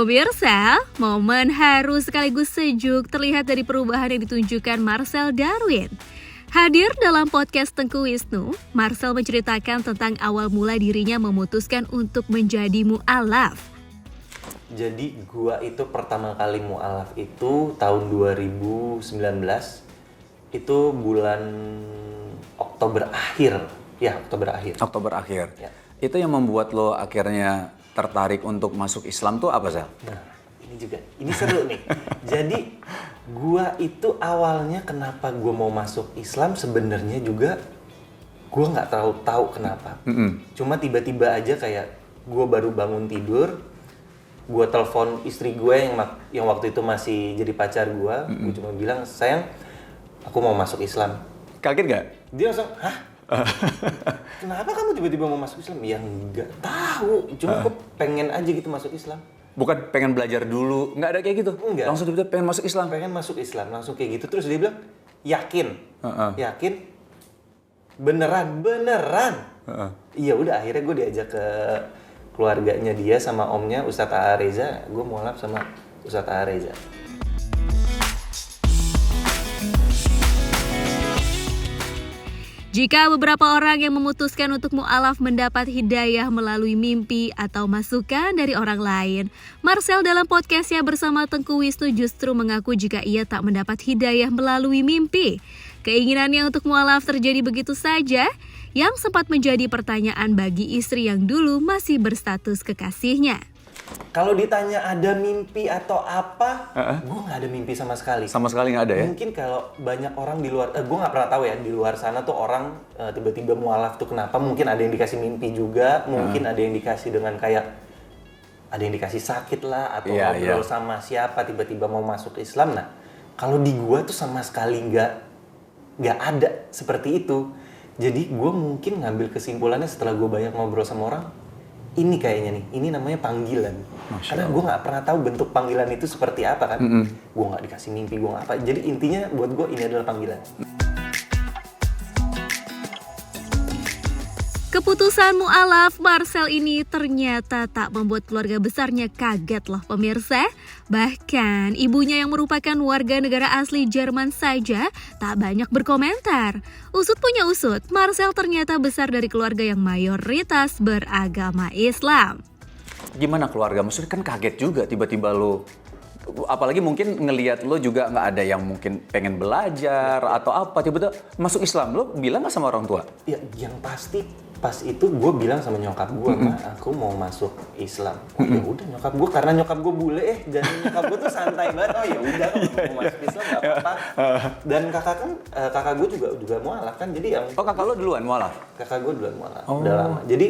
Pemirsa, momen haru sekaligus sejuk terlihat dari perubahan yang ditunjukkan Marcel Darwin. Hadir dalam podcast Tengku Wisnu, Marcel menceritakan tentang awal mula dirinya memutuskan untuk menjadi mu'alaf. Jadi gua itu pertama kali mu'alaf itu tahun 2019. Itu bulan Oktober akhir. Ya, Oktober akhir. Oktober akhir. Ya. Itu yang membuat lo akhirnya tertarik untuk masuk Islam tuh apa, Sel? Nah, ini seru nih. Jadi gua itu awalnya kenapa gua mau masuk Islam sebenarnya juga gua nggak terlalu tahu kenapa. Cuma tiba-tiba aja kayak gua baru bangun tidur, gua telepon istri gue yang waktu itu masih jadi pacar gua cuma bilang, "Sayang, aku mau masuk Islam." Kaget gak? Dia langsung, "Hah? Kenapa kamu tiba-tiba mau masuk Islam?" Ya nggak tahu, cuma aku pengen aja gitu masuk Islam. Bukan pengen belajar dulu, nggak ada kayak gitu? Enggak. Langsung tiba-tiba pengen masuk Islam? Pengen masuk Islam, langsung kayak gitu. Terus dia bilang, "Yakin?" Yakin? Beneran? Iya udah, akhirnya gue diajak ke keluarganya dia sama omnya Ustadz A.A. Reza. Gue mualaf sama Ustadz A.A. Reza. Jika beberapa orang yang memutuskan untuk mu'alaf mendapat hidayah melalui mimpi atau masukan dari orang lain, Marcel dalam podcastnya bersama Tengku Wisnu justru mengaku jika ia tak mendapat hidayah melalui mimpi. Keinginannya untuk mu'alaf terjadi begitu saja, yang sempat menjadi pertanyaan bagi istri yang dulu masih berstatus kekasihnya. Kalau ditanya ada mimpi atau apa, gue nggak ada mimpi sama sekali. Sama sekali nggak ada ya? Mungkin kalau banyak orang di luar, gue nggak pernah tahu ya di luar sana tuh orang tiba-tiba mualaf tuh kenapa? Mungkin ada yang dikasih mimpi juga, mungkin ada yang dikasih dengan kayak ada yang dikasih sakit lah atau ngobrol sama siapa tiba-tiba mau masuk Islam. Nah, kalau di gue tuh sama sekali nggak ada seperti itu. Jadi gue mungkin ngambil kesimpulannya setelah gue banyak ngobrol sama orang. Ini kayaknya nih, ini namanya panggilan. Karena gue nggak pernah tahu bentuk panggilan itu seperti apa kan. Gue nggak dikasih mimpi, gue nggak apa. Jadi intinya buat gue ini adalah panggilan. Keputusan mu'alaf Marcel ini ternyata tak membuat keluarga besarnya kaget loh pemirsa. Bahkan ibunya yang merupakan warga negara asli Jerman saja tak banyak berkomentar. Usut punya usut, Marcel ternyata besar dari keluarga yang mayoritas beragama Islam. Gimana keluarga? Maksudnya kan kaget juga tiba-tiba lo, apalagi mungkin ngelihat lo juga nggak ada yang mungkin pengen belajar atau apa, tiba-tiba masuk Islam. Lo bilang nggak sama orang tua? Ya, yang pasti pas itu gue bilang sama nyokap gue, "Ma, aku mau masuk Islam." Oh ya udah, nyokap gue karena nyokap gue bule dan nyokap gue tuh santai banget. Oh ya udah, mau masuk Islam nggak apa-apa. Dan kakak gue juga mualaf kan, jadi yang Kakak lo duluan mualaf? kakak gue duluan mualaf, udah lama. Jadi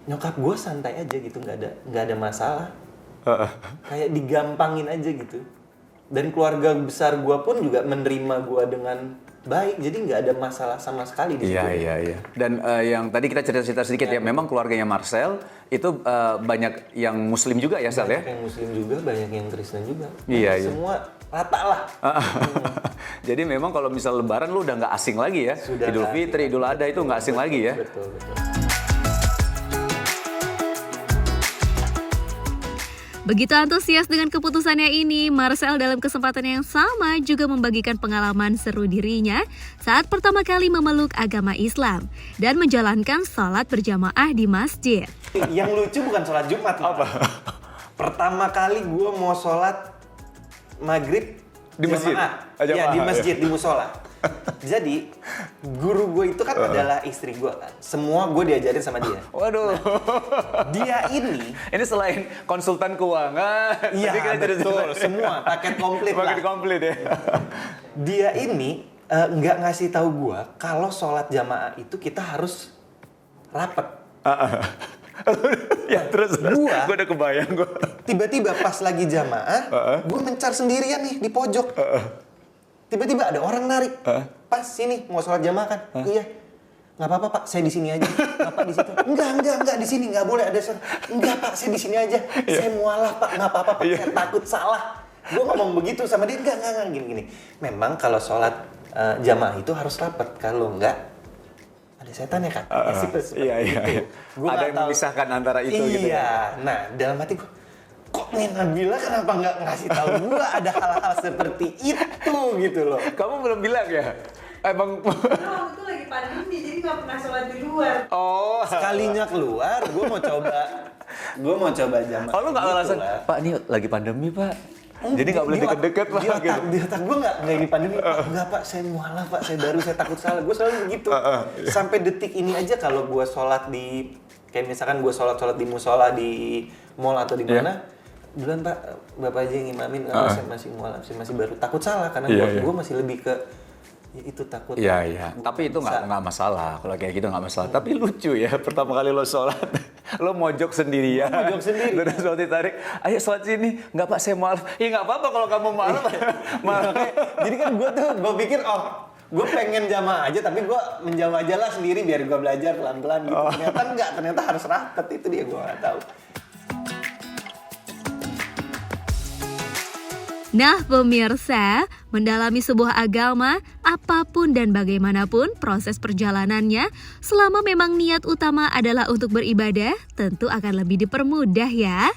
nyokap gue santai aja gitu, nggak ada masalah. Kayak digampangin aja gitu. Dan keluarga besar gue pun juga menerima gue dengan baik, jadi nggak ada masalah sama sekali di situ. Iya. Dan yang tadi kita cerita sedikit ya, memang keluarganya Marcel itu banyak yang Muslim juga ya, Sel ya? Banyak yang Muslim juga, banyak yang Kristen juga. Iya. Semua rata lah. Jadi memang kalau misal Lebaran lu udah nggak asing lagi ya? Sudah Idul Fitri, Idul Adha itu nggak asing lagi ya? Betul. Begitu antusias dengan keputusannya ini, Marcel dalam kesempatan yang sama juga membagikan pengalaman seru dirinya saat pertama kali memeluk agama Islam dan menjalankan sholat berjamaah di masjid. Yang lucu bukan sholat Jumat. Apa? Pertama kali gue mau sholat maghrib di masjid? Iya, di masjid, di musola. Jadi, guru gue itu kan adalah istri gue kan. Semua gue diajarin sama dia. Waduh. Nah, dia ini selain konsultan keuangan. Iya, betul. Semua paket komplit lah. Paket komplit ya. Dia ini nggak ngasih tahu gue kalau sholat jamaah itu kita harus rapet. Ya terus gue udah kebayang gue. Tiba-tiba pas lagi jamaah, gue mencar sendirian nih di pojok. Tiba-tiba ada orang narik. Pas sini mau sholat jamaah kan? Iya. Nggak apa-apa Pak, saya di sini aja. Bapak di situ. Enggak di sini nggak boleh ada. Enggak Pak, saya di sini aja. Saya mualaf Pak, nggak apa-apa Pak. Saya takut salah. Gue ngomong begitu sama dia, enggak gini. Memang kalau sholat jamaah itu harus rapat. Kalau enggak, ada setan ya kan? Iya. Ada yang memisahkan antara itu gitu. Iya. Nah, dalam hati gue, kok nih Nabila kenapa nggak ngasih tahu gue ada hal-hal seperti itu gitu loh. Kamu belum bilang ya? Emang Waktu itu lagi pandemi, jadi nggak pernah sholat di luar. oh. Sekalinya keluar, gue mau coba jamaah. Oh, lu nggak gitu alasan, lah. Pak ini lagi pandemi Pak. Jadi nggak boleh deket-deket Pak. Gitu. Di otak gue nggak ini pandemi. Enggak Pak, saya mualaf Pak, saya takut salah. Gue selalu begitu. Sampai detik ini aja kalau gue sholat di, kayak misalkan gue sholat di musola di mall atau di mana, duluan Pak, Bapak aja yang imamin. Saya masih mualaf, saya masih baru. Takut salah karena gue masih lebih ke ya itu takut. Iya. Tapi itu nggak masalah. Kalau kayak gitu nggak masalah. Tapi lucu ya, pertama kali lo sholat, lo mojok sendirian. Mojok sendiri. Terus lo ditarik, ayo sholat sini. Nggak Pak, saya mualaf. Ya nggak apa-apa kalau kamu mualaf. Jadi kan gue pikir gue pengen jamaah aja tapi gue menjama aja lah sendiri biar gue belajar pelan-pelan gitu. Ternyata enggak, ternyata harus rapat, itu dia gue nggak tahu. Nah pemirsa, mendalami sebuah agama, apapun dan bagaimanapun proses perjalanannya, selama memang niat utama adalah untuk beribadah, tentu akan lebih dipermudah ya.